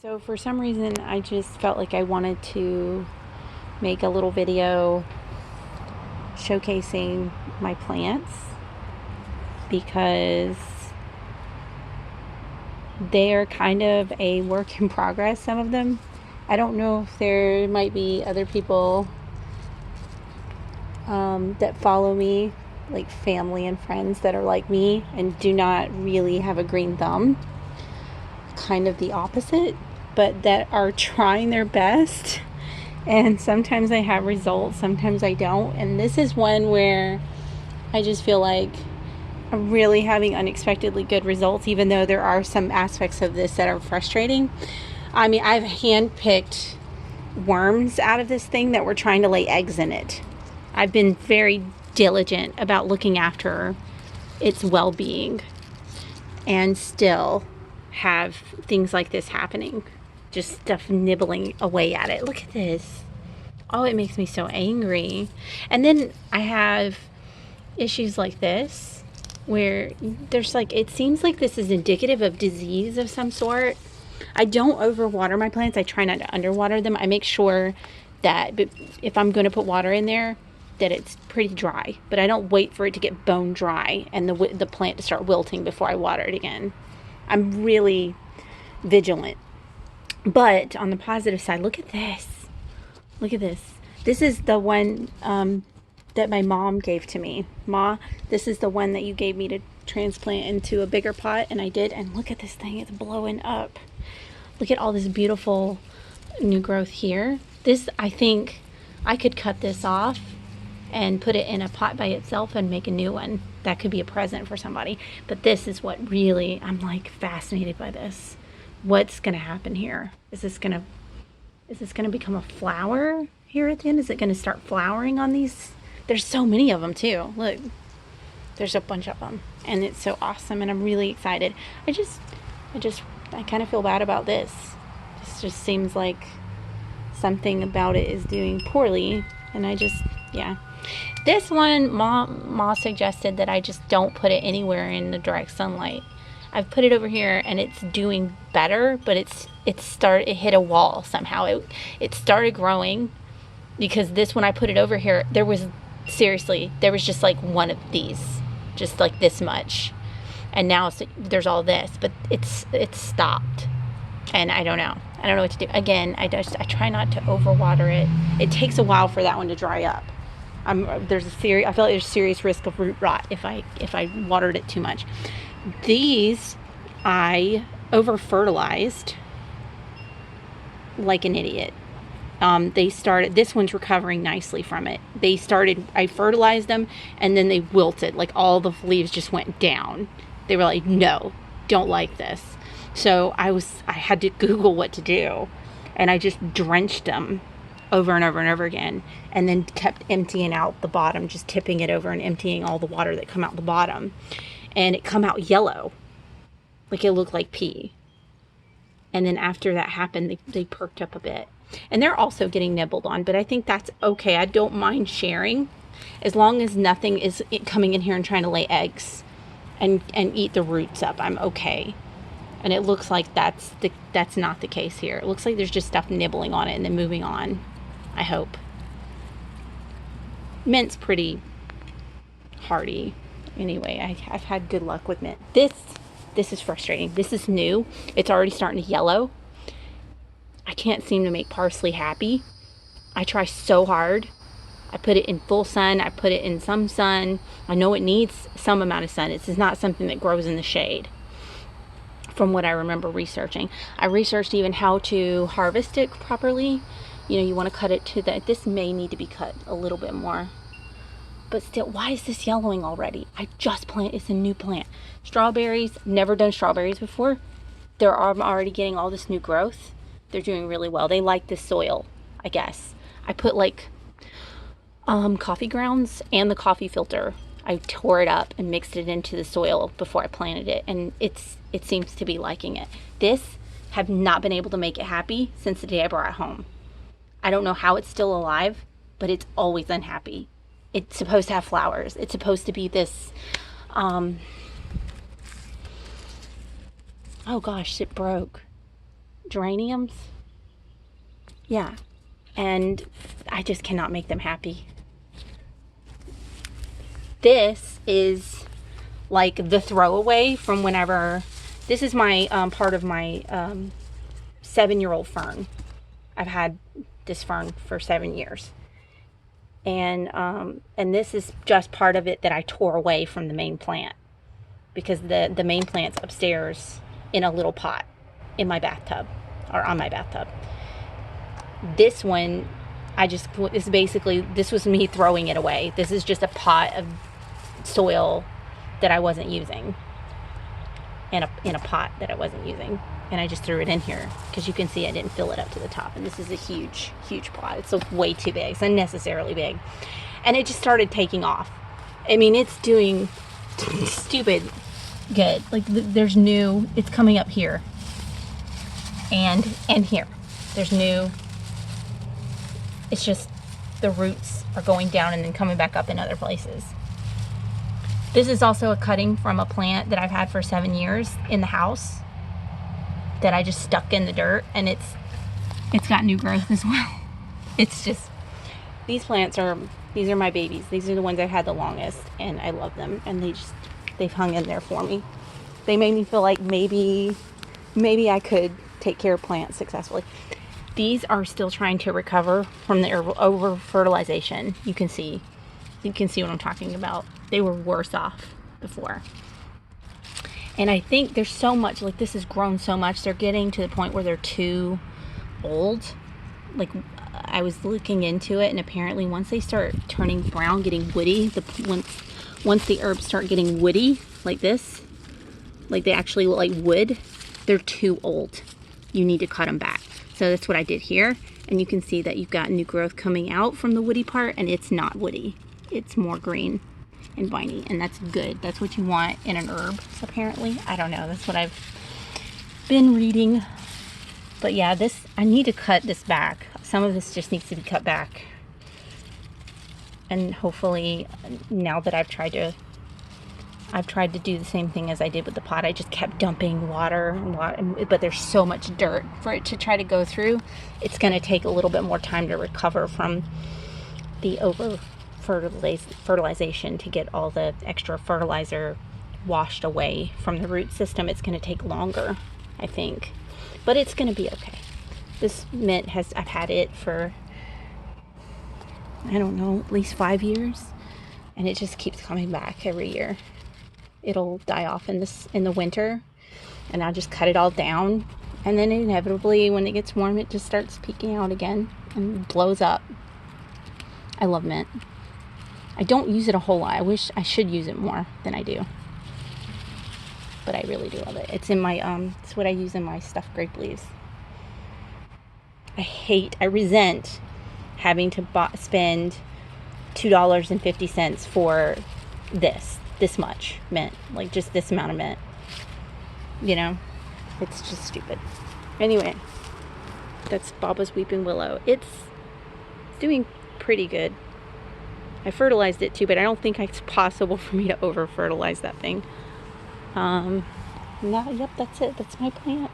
So for some reason, I just felt like I wanted to make a little video showcasing my plants because they're kind of a work in progress, some of them. I don't know if there might be other people that follow me, like family and friends that are like me and do not really have a green thumb. Kind of the opposite, but that are trying their best. And sometimes I have results, sometimes I don't. And this is one where I just feel like I'm really having unexpectedly good results, even though there are some aspects of this that are frustrating. I mean, I've handpicked worms out of this thing that were trying to lay eggs in it. I've been very diligent about looking after its well-being and still have things like this happening. Just stuff nibbling away at it. Look at this. Oh, it makes me so angry. And then I have issues like this where there's like, it seems like this is indicative of disease of some sort. I don't overwater my plants. I try not to underwater them. I make sure that if I'm going to put water in there, that it's pretty dry. But I don't wait for it to get bone dry and the plant to start wilting before I water it again. I'm really vigilant. But on the positive side, look at this. Look at this. This is the one that my mom gave to me. Ma, this is the one that you gave me to transplant into a bigger pot, and I did. And look at this thing. It's blowing up. Look at all this beautiful new growth here. This, I think I could cut this off and put it in a pot by itself and make a new one. That could be a present for somebody. But this is what really, I'm like fascinated by this. What's gonna happen here? Is this gonna become a flower here at the end? Is it gonna start flowering on these? There's so many of them too. Look, there's a bunch of them, and it's so awesome, and I'm really excited. I kind of feel bad about this. This just seems like something about it is doing poorly, and yeah. This one, Ma suggested that I just don't put it anywhere in the direct sunlight. I've put it over here and it's doing better, but it hit a wall somehow. It started growing because this, when I put it over here, there was just like one of these, just like this much. And now there's all this, but it's stopped. And I don't know what to do. Again, I try not to overwater it. It takes a while for that one to dry up. I feel like there's serious risk of root rot if I watered it too much. These I over fertilized like an idiot. This one's recovering nicely from it. I fertilized them and then they wilted, like all the leaves just went down. They were like, no, don't like this. So I had to Google what to do, and I just drenched them over and over and over again, and then kept emptying out the bottom, just tipping it over and emptying all the water that come out the bottom. And it come out yellow, like it looked like pee. And then after that happened, they perked up a bit. And they're also getting nibbled on, but I think that's okay. I don't mind sharing as long as nothing is coming in here and trying to lay eggs and eat the roots up. I'm okay. And it looks like that's not the case here. It looks like there's just stuff nibbling on it and then moving on, I hope. Mint's pretty hardy. Anyway, I've had good luck with mint. This is frustrating. This is new. It's already starting to yellow. I can't seem to make parsley happy. I try so hard. I put it in full sun. I put it in some sun. I know it needs some amount of sun. It's not something that grows in the shade, from what I remember researching. I researched even how to harvest it properly. You want to cut it this may need to be cut a little bit more. But still, why is this yellowing already? It's a new plant. Strawberries, never done strawberries before. I'm already getting all this new growth. They're doing really well. They like the soil, I guess. I put like coffee grounds and the coffee filter. I tore it up and mixed it into the soil before I planted it, and it seems to be liking it. This have not been able to make it happy since the day I brought it home. I don't know how it's still alive, but it's always unhappy. It's supposed to have flowers. It's supposed to be this, oh gosh, it broke. geraniums. Yeah. And I just cannot make them happy. This is like the throwaway from whenever. This is my part of my 7-year-old fern. I've had this fern for 7 years. And this is just part of it that I tore away from the main plant, because the main plant's upstairs in a little pot in my bathtub, or on my bathtub. This one, this was me throwing it away. This is just a pot of soil that I wasn't using, in a pot that I wasn't using, and I just threw it in here because you can see I didn't fill it up to the top. And this is a huge pot. It's way too big. It's unnecessarily big, and it just started taking off. I mean, it's doing stupid good. Like there's new. It's coming up here, and here. There's new. It's just the roots are going down and then coming back up in other places. This is also a cutting from a plant that I've had for 7 years in the house that I just stuck in the dirt, and it's got new growth as well. It's just, these are my babies. These are the ones I've had the longest, and I love them, and they've hung in there for me. They made me feel like maybe I could take care of plants successfully. These are still trying to recover from the over fertilization. You can see what I'm talking about. They were worse off before. And I think there's so much, like this has grown so much, they're getting to the point where they're too old. Like I was looking into it, and apparently once they start turning brown, getting woody, once the herbs start getting woody like this, like they actually look like wood, they're too old. You need to cut them back. So that's what I did here, and you can see that you've got new growth coming out from the woody part, and it's not woody. It's more green and viney, and that's good. That's what you want in an herb, apparently. I don't know. That's what I've been reading. But yeah, I need to cut this back. Some of this just needs to be cut back. And hopefully, now that I've tried to do the same thing as I did with the pot. I just kept dumping water, but there's so much dirt for it to try to go through. It's going to take a little bit more time to recover from the over fertilization, to get all the extra fertilizer washed away from the root system. It's going to take longer, I think, but it's going to be okay. This mint I've had it for, I don't know, at least 5 years, and it just keeps coming back every year. It'll die off in the winter, and I'll just cut it all down, and then inevitably when it gets warm it just starts peeking out again and blows up. I love mint. I don't use it a whole lot. I wish I should use it more than I do, but I really do love it. It's in my it's what I use in my stuffed grape leaves. I resent having to spend $2.50 for this much mint, like just this amount of mint, you know. It's just stupid. Anyway, that's Baba's Weeping Willow. It's doing pretty good. I fertilized it too, but I don't think it's possible for me to over fertilize that thing. Yep, that's it. That's my plants.